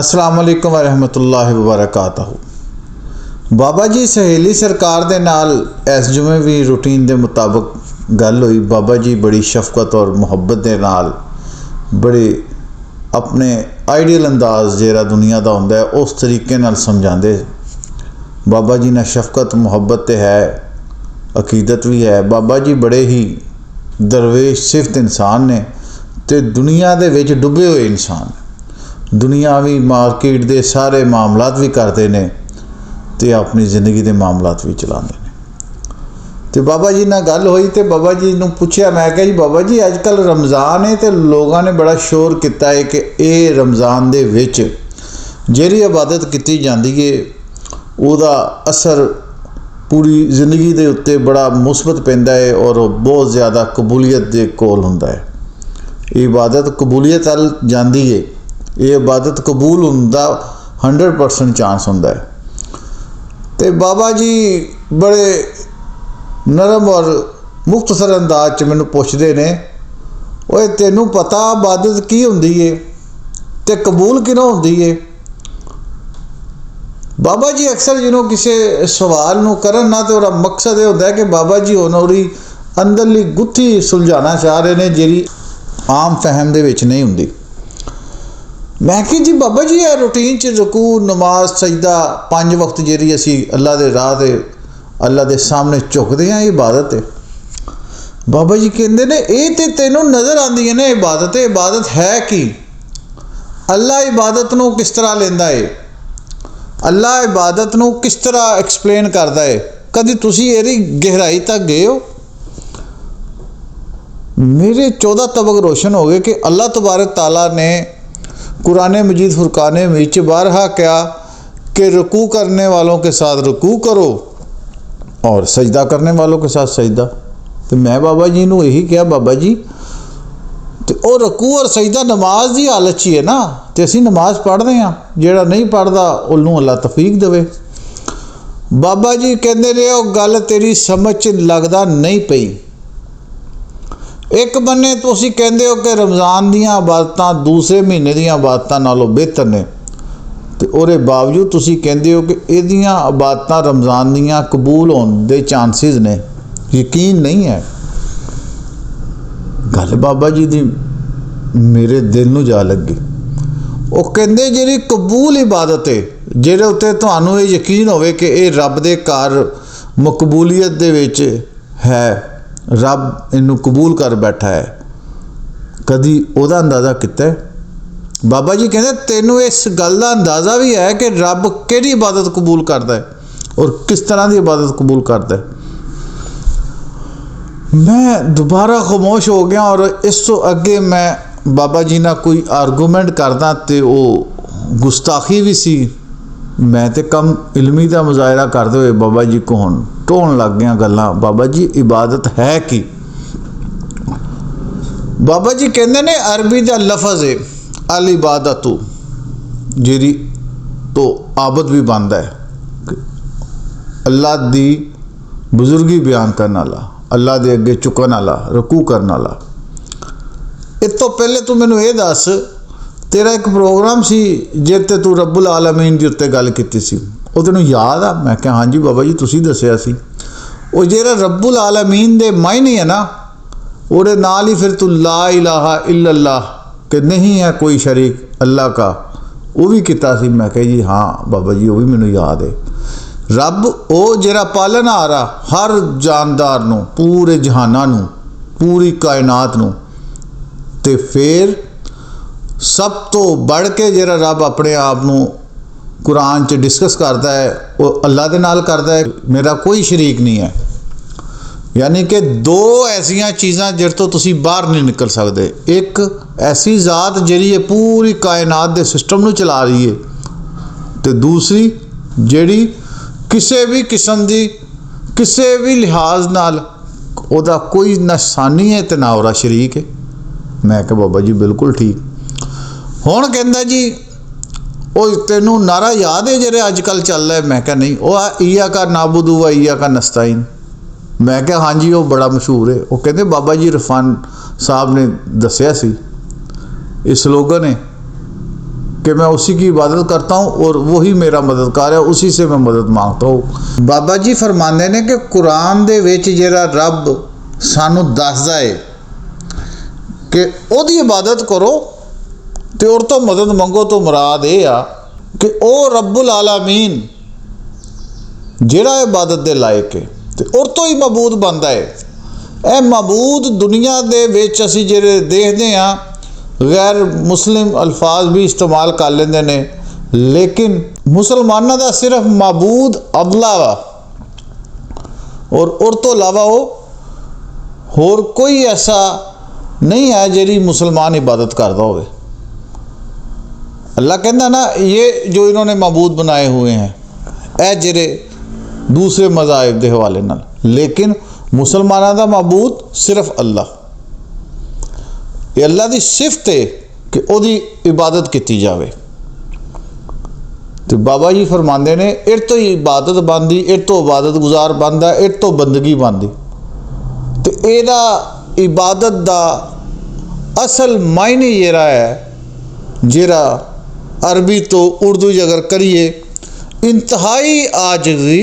अस्सलाम वालेकुम वरहमतुल्लाहि वबरकातुहू। बाबा जी सहेली सरकार दे नाल इस जुमे भी रूटीन के मुताबिक गल हुई। बाबा जी बड़ी शफकत और मुहब्बत के नाल बड़े अपने आइडियल अंदाज जिहड़ा दुनिया का होंदा है उस तरीके नाल समझाते। बाबा जी ने शफकत मुहब्बत तो है, अकीदत भी है। बाबा जी बड़े ही दरवेश सिफत इंसान ने ते दुनिया दे विच डुबे हुए इंसान। दुनियावी मार्केट के सारे मामलात भी करते हैं तो अपनी ज़िंदगी के मामलात भी चलाते हैं। तो बाबा जी नाल गल हुई तो बाबा जी ने पूछा, मैं कहा जी बाबा जी अजकल रमज़ान है तो लोगों ने बड़ा शोर किया है कि ये रमज़ान दे विच जिहड़ी इबादत की जाती है उसका असर पूरी जिंदगी के उत्ते बड़ा मुस्बत पैंदा है और बहुत ज़्यादा कबूलीयत के कोल हुंदा है। इबादत कबूलीयत अल जाती है, ये इबादत कबूल होने 100% चांस होंदा है। तो बाबा जी बड़े नरम और मुख्तसर अंदाज च मैनू पुछदे ने, ओए तैनू पता इबादत की होंदी है ते कबूल किनों होंदी है? बाबा जी अक्सर जिन्हों किसी सवाल नू करन ना तो उहदा मकसद यह होंदा है कि बाबा जी उहदी अंदरली गुत्थी सुलझाना चाह रहे हैं जिहड़ी आम फहम दे विच नहीं हुंदी। मैं कि जी बाबा जी यह रूटीन च रुकू नमाज सजदा 5 वक्त जी असी अल्लाह के राह से अल्लाह के सामने झुकते हैं इबादत है। बाबा जी कहते ने ये तो तेनों नज़र आती है ना इबादत। इबादत है कि अल्लाह इबादत नू किस तरह लेंदा है, अल्लाह इबादत नू किस तरह एक्सप्लेन करता है? कभी तुसी इहदी गहराई तक गए हो? मेरे 14 तबक रोशन हो गए कि अल्लाह तबारक ताला ने कुरान मजीद फुरकान में बारहा क्या कि रुकू करने वालों के साथ रुकू करो और सजदा करने वालों के साथ सजदा। तो मैं बाबा जी ने यही कहा, बाबा जी तो वो रुकू और सजदा नमाज की हालत च ही है ना, तो असी नमाज पढ़ते हैं, जोड़ा नहीं पढ़ता उन्होंने अल्लाह तफीक देवे। बाबा जी कहते रहे वो गल तेरी समझ च लगता नहीं पई। एक बन्ने तुसी कहते हो कि रमज़ान दियां इबादतां दूसरे महीने दियां इबादतां नालों बेहतर ने, तो उसके बावजूद तुसी कहते हो कि इहदियां इबादतां रमज़ान दियां कबूल होने के चांसिस ने, यकीन नहीं है। गल बाबा जी दी मेरे दिल नूं जा लगी। वो कहते जिहड़ी कबूल इबादत है जिहदे उत्ते तुहानूं ये यकीन होवे कि ये रब दे घर मकबूलीयत दे विच है, रब इनू कबूल कर बैठा है, कदी ओहदा अंदाज़ा किता है? बाबा जी कहते तेनू इस गल का अंदाज़ा भी है कि रब किहड़ी इबादत कबूल करता है और किस तरह की इबादत कबूल करता है? मैं दोबारा खामोश हो गया और इस तो अगे मैं बाबा जी ना कोई आर्गूमेंट करदा तो वो गुस्ताखी भी सी। मैं तो कम इलमी का मुजाहरा करते हुए बाबा जी को हुण ढोण लग गया गल्लां। बाबा जी इबादत है कि? बाबा जी कहते ने अरबी का लफज है अल इबादतु, जिहड़ी तो आबद भी बनता है, अल्लाह दी बुजुर्गी बयान करने वाला, अल्लाह दे अगे झुकण वाला, रुकू करने वाला। इस तो पहले तू मैनू ये दस, तेरा एक प्रोग्राम सी जिते तू रब्बुल आलमीन के उत्ते गल कीती सी, वो तेनों याद आ? मैं क्या हाँ जी बाबा जी तुसी दसिया सी। वो जिहड़ा रब्बुल आलमीन दे मायने है ना, उहदे नाल ही फिर तू ला इलाहा इल्लल्लाह कि नहीं है कोई शरीक अल्लाह का, वो भी किया सी। मैं कहा जी हाँ बाबा जी वो भी मैनू याद है। रब वो जिहड़ा पालन आ रहा हर जानदार नूं, पूरे जहाना नूं, पूरी कायनात नूं, ते फिर सब तो बढ़ के जिहड़ा रब अपने आप नूं कुरान च डिस्कस करता है वो अल्लाह दे नाल करता है, मेरा कोई शरीक नहीं है। यानी कि दो ऐसियां चीज़ां जिहड़े तो तुसी बाहर नहीं निकल सकते। एक ऐसी ज़ात जिहड़ी पूरी कायनात के सिस्टम नूं चला रही है, तो दूसरी जिहड़ी किसी भी किस्म की किसी भी लिहाज नाल उहदा कोई ना सानी है तो ना उहदा शरीक है। मैं कहा बाबा जी बिल्कुल ठीक। हुण कहंदा जी वो तेनू नारा याद है जिहड़े अजकल चल रहा है? मैं क्या नहीं, वह ईया का नाबुदू व ईया का नस्ताइन। मैं क्या हाँ जी वो बड़ा मशहूर है। वो कहते बाबा जी इरफान साहब ने दसिया सी, इस स्लोगन है कि कि मैं उसी की इबादत करता हूँ और वही मेरा मददगार है, उसी से मैं मदद मांगता हूँ। बाबा जी फरमाते ने कि कुरान दे विच जिहड़ा रब सानू दसदा है कि ओदी इबादत करो ते और तो मदद मंगो, तो मुराद ये आ कि ओ रब्बुल आलमीन जिहड़ा इबादत दे लायक है ते और तो ही मबूद बनदा है। ਇਹ मबूद दुनिया दे विच असीं ਜਿਹੜੇ देखते हाँ गैर मुस्लिम अल्फाज भी इस्तेमाल कर लेंदे ने, लेकिन मुसलमानों का सिर्फ मबूद अल्लाह वा और तो इलावा वो होर कोई ऐसा नहीं है जिहड़ी मुसलमान इबादत करता होवे। अल्लाह कहता ना ये जो इन्होंने मबूद बनाए हुए हैं ए जिहड़े दूसरे मज़ाहिब के हवाले नाल, लेकिन मुसलमानों का मबूद सिर्फ अल्लाह। ये अल्लाह की सिफत है कि ओदी इबादत की जाए। तो बाबा जी फरमाते ने इट तो ही इबादत बनती, इट तो इबादत गुजार बनता, इट तो बंदगी बनती। तो एदा इबादत का असल मायने ये है, जिहड़ा अरबी तो उर्दू अगर करिए, इंतहाई आजिज़ी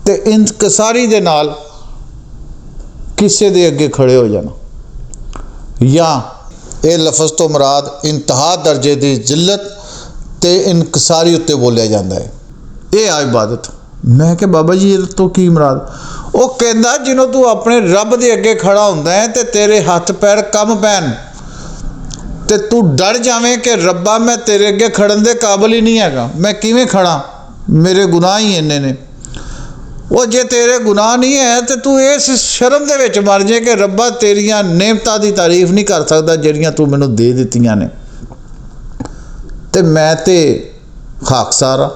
ते इंकसारी दे नाल किसी दे अगे खड़े हो जाना, या ये लफज तो मुराद इंतहा दर्जे की जिल्लत ते इनकसारी उत्ते बोलिया जाता है। ये आ इबादत। मैं कि बाबा जी ये तो की मुराद? वो कहता जिन्हों तू अपने रब के अगे खड़ा होंदा है ते तेरे हथ पैर कम पैन ते तू डर जावें कि रब्बा मैं तेरे अगे खड़न दे काबिल ही नहीं हैगा, मैं किवें खड़ा, मेरे गुनाह ही इन्ने ने। वो जे तेरे गुनाह नहीं है तो तू इस शर्म दे विच मर जाए कि रब्बा तेरियां नेमतां दी तारीफ नहीं कर सकदा जिहड़ियां तू मैनूं दे दित्तियां ने, ते मैं ते खाकसार आ।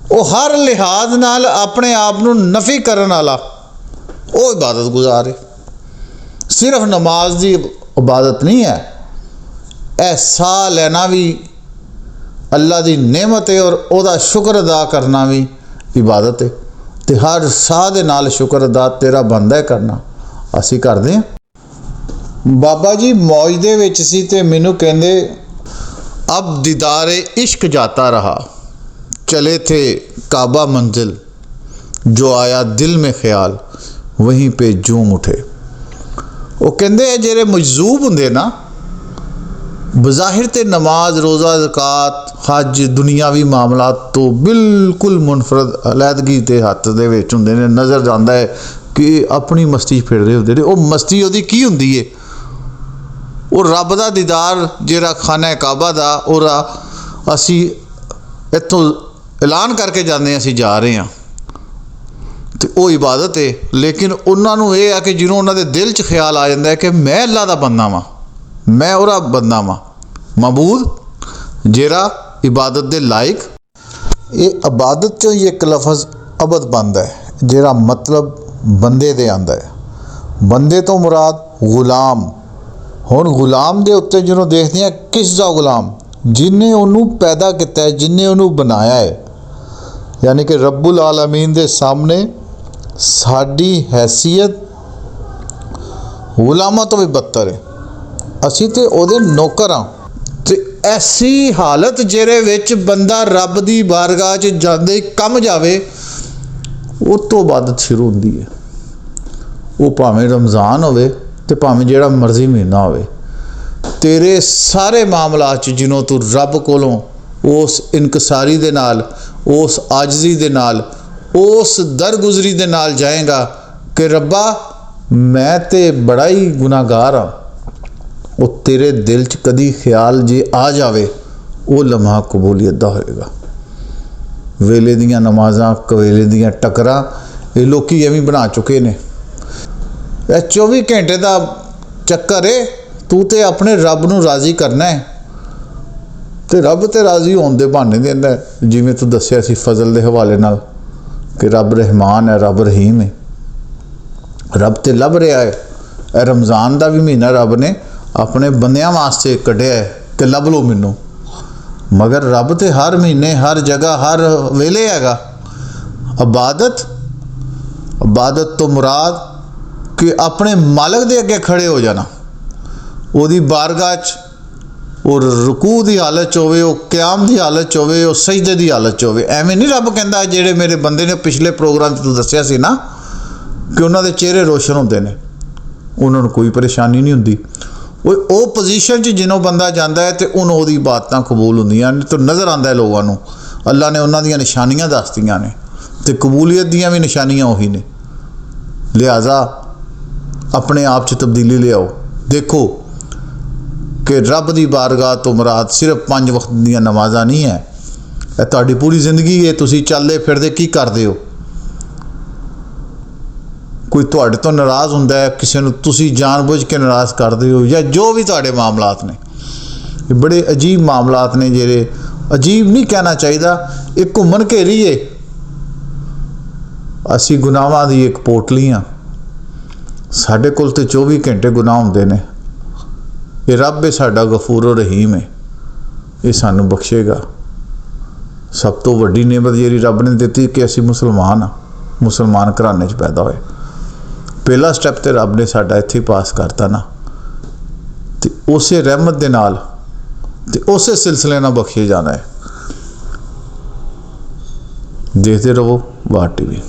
वो हर लिहाज नाल अपने आप नूं नफी करन वाला वो इबादत गुजार है। सिर्फ नमाज की इबादत नहीं है, ऐ साह लेना भी अल्लाह की नेमत है और उसदा शुक्र अदा करना भी इबादत है। तो हर साह दे नाल शुक्र अदा तेरा बनदा है करना, असी करते हैं। बाबा जी मौज दे विच सी ते मैनू कहंदे अब दीदारे इश्क जाता रहा, चले थे काबा मंजिल, जो आया दिल में ख्याल वहीं पे झूम उठे। वो कहंदे जेरे मजजूब हुंदे ना, बज़ाहिर ते नमाज रोज़ा ज़कात हज दुनियावी मामला तो बिल्कुल मुनफरद अलहदगी के हत्थ दे विच हुंदे ने, नज़र जाता है कि अपनी मस्ती फिर रहे होंदे ने। वो मस्ती उहदी की हुंदी है? वो रब दा दीदार जिहड़ा खाना काबा दा और असी इत्थों ऐलान करके जाते असी जा रहे हैं, तो वो इबादत है। लेकिन उन्होंने ये है कि जिन्हों उन्होंने दिल च ख्याल आ जाता है कि मैं अल्लाह दा बंदा वां, मैं उहदा बंदा वां, मबूद जिहड़ा इबादत दे लायक। ये इबादत चो ही एक लफज अबद बनता है जिहड़ा मतलब बंदे दे आंदा है। बंदे तो मुराद गुलाम। हुण गुलाम दे उत्ते जिन्हों देखते हैं किस दा गुलाम, जिन्हें उन्हों पैदा किया है, जिन्हें उन्हों बनाया है, यानी कि रब्बुल आलमीन दे सामने साडी हैसियत गुलामां तो भी बदतर है। असी तो उहदे नौकर हाँ। तो ऐसी हालत जिहदे विच बंदा रब दी बारगाह च जांदे कम जावे, उस तो इबादत शुरू होंदी है। वो भावें रमज़ान होवे ते भावें जिहड़ा मर्जी महीना होवे, तेरे सारे मामलात च जिन्हों तू रब कोलों उस इनकसारी दे नाल, उस आजजी दे नाल, उस दरगुजरी दे नाल जाएगा कि रब्बा मैं ते बड़ा ही गुनाहगार हाँ। वो तेरे दिल च कदी ख्याल जे आ जावे, वो लम्हा कबूलियत दा होएगा। वेले दियां नमाज़ां कवेले दियां टकरां ये लोग एवं बना चुके ने। 24 घंटे का चक्कर है, तू तो अपने रब नूं राज़ी करना है, तो रब तो राज़ी होने दे बहाने देंदा है। जिवें तू दस्सिया सी फजल के हवाले नाल कि रब रहमान है, रब रहीम है। रब तो लभ रहा है। रमज़ान का भी महीना रब ने अपने बंदियां वास्ते कढ़िया है कि लभ लो मैनू, मगर रब तो हर महीने हर जगह हर वेले हैगा। इबादत तो मुराद कि अपने मालक दे अगे खड़े हो जाना, ओदी बारगाह च ਉਹ ਰੁਕੂ ਦੀ ਹਾਲਤ 'ਚ ਹੋਵੇ, ਉਹ ਕਿਆਮ ਦੀ ਹਾਲਤ 'ਚ ਹੋਵੇ, ਉਹ ਸਜਦੇ ਦੀ ਹਾਲਤ 'ਚ ਹੋਵੇ। ਐਵੇਂ ਨਹੀਂ ਰੱਬ ਕਹਿੰਦਾ ਜਿਹੜੇ ਮੇਰੇ ਬੰਦੇ ਨੇ ਪਿਛਲੇ ਪ੍ਰੋਗਰਾਮ 'ਚ ਤੂੰ ਦੱਸਿਆ ਸੀ ਨਾ ਕਿ ਉਹਨਾਂ ਦੇ ਚਿਹਰੇ ਰੋਸ਼ਨ ਹੁੰਦੇ ਨੇ, ਉਹਨਾਂ ਨੂੰ ਕੋਈ ਪਰੇਸ਼ਾਨੀ ਨਹੀਂ ਹੁੰਦੀ। ਉਹ ਪੋਜੀਸ਼ਨ 'ਚ ਜਿਹਨੋਂ ਬੰਦਾ ਜਾਂਦਾ ਹੈ ਤੇ ਉਹਨੂੰ ਉਹਦੀ ਬਾਤਾਂ ਕਬੂਲ ਹੁੰਦੀਆਂ ਨੇ। ਤਾਂ ਨਜ਼ਰ ਆਉਂਦਾ ਲੋਕਾਂ ਨੂੰ ਅੱਲਾ ਨੇ ਉਹਨਾਂ ਦੀਆਂ ਨਿਸ਼ਾਨੀਆਂ ਦੱਸਤੀਆਂ ਨੇ ਤੇ ਕਬੂਲੀਅਤ ਦੀਆਂ ਵੀ ਨਿਸ਼ਾਨੀਆਂ ਉਹੀ ਨੇ। ਲਿਹਾਜ਼ਾ ਆਪਣੇ ਆਪ 'ਚ ਤਬਦੀਲੀ ਲਿਆਓ। ਦੇਖੋ ਕਿ ਰੱਬ ਦੀ ਬਾਰਗਾਹ ਤੋਂ ਮੁਰਾਦ ਸਿਰਫ 5 ਵਕਤ ਦੀਆਂ ਨਮਾਜ਼ਾਂ ਨਹੀਂ ਹੈ, ਇਹ ਤੁਹਾਡੀ ਪੂਰੀ ਜ਼ਿੰਦਗੀ ਹੈ। ਤੁਸੀਂ ਚੱਲਦੇ ਫਿਰਦੇ ਕੀ ਕਰਦੇ ਹੋ? ਕੋਈ ਤੁਹਾਡੇ ਤੋਂ ਨਾਰਾਜ਼ ਹੁੰਦਾ ਹੈ, ਕਿਸੇ ਨੂੰ ਤੁਸੀਂ ਜਾਣਬੁੱਝ ਕੇ ਨਾਰਾਜ਼ ਕਰਦੇ ਹੋ, ਜਾਂ ਜੋ ਵੀ ਤੁਹਾਡੇ ਮਾਮਲਾਤ ਨੇ, ਇਹ ਬੜੇ ਅਜੀਬ ਮਾਮਲਾਤ ਨੇ। ਜਿਹੜੇ ਅਜੀਬ ਨਹੀਂ ਕਹਿਣਾ ਚਾਹੀਦਾ, ਇਹ ਘੁੰਮਣ ਘੇਰੀ ਏ। ਅਸੀਂ ਗੁਨਾਹਾਂ ਦੀ ਇੱਕ ਪੋਟਲੀ ਹਾਂ, ਸਾਡੇ ਕੋਲ ਤੇ 24 ਘੰਟੇ ਗੁਨਾਹ ਹੁੰਦੇ ਨੇ। ਇਹ ਰੱਬ ਹੈ ਸਾਡਾ, ਗਫੂਰ ਰਹੀਮ ਹੈ, ਇਹ ਸਾਨੂੰ ਬਖਸ਼ੇਗਾ। ਸਭ ਤੋਂ ਵੱਡੀ ਨੇਮਤ ਜਿਹੜੀ ਰੱਬ ਨੇ ਦਿੱਤੀ ਕਿ ਅਸੀਂ ਮੁਸਲਮਾਨ ਹਾਂ, ਮੁਸਲਮਾਨ ਘਰਾਣੇ 'ਚ ਪੈਦਾ ਹੋਏ। ਪਹਿਲਾ ਸਟੈਪ ਤੇ ਰੱਬ ਨੇ ਸਾਡਾ ਇੱਥੇ ਪਾਸ ਕਰਤਾ ਨਾ, ਤੇ ਉਸੇ ਰਹਿਮਤ ਦੇ ਨਾਲ ਤੇ ਉਸੇ ਸਿਲਸਿਲੇ ਨਾਲ ਬਖਸ਼ੇ ਜਾਣਾ ਹੈ। ਦੇਖਦੇ ਰਹੋ ਵਾਰ TV।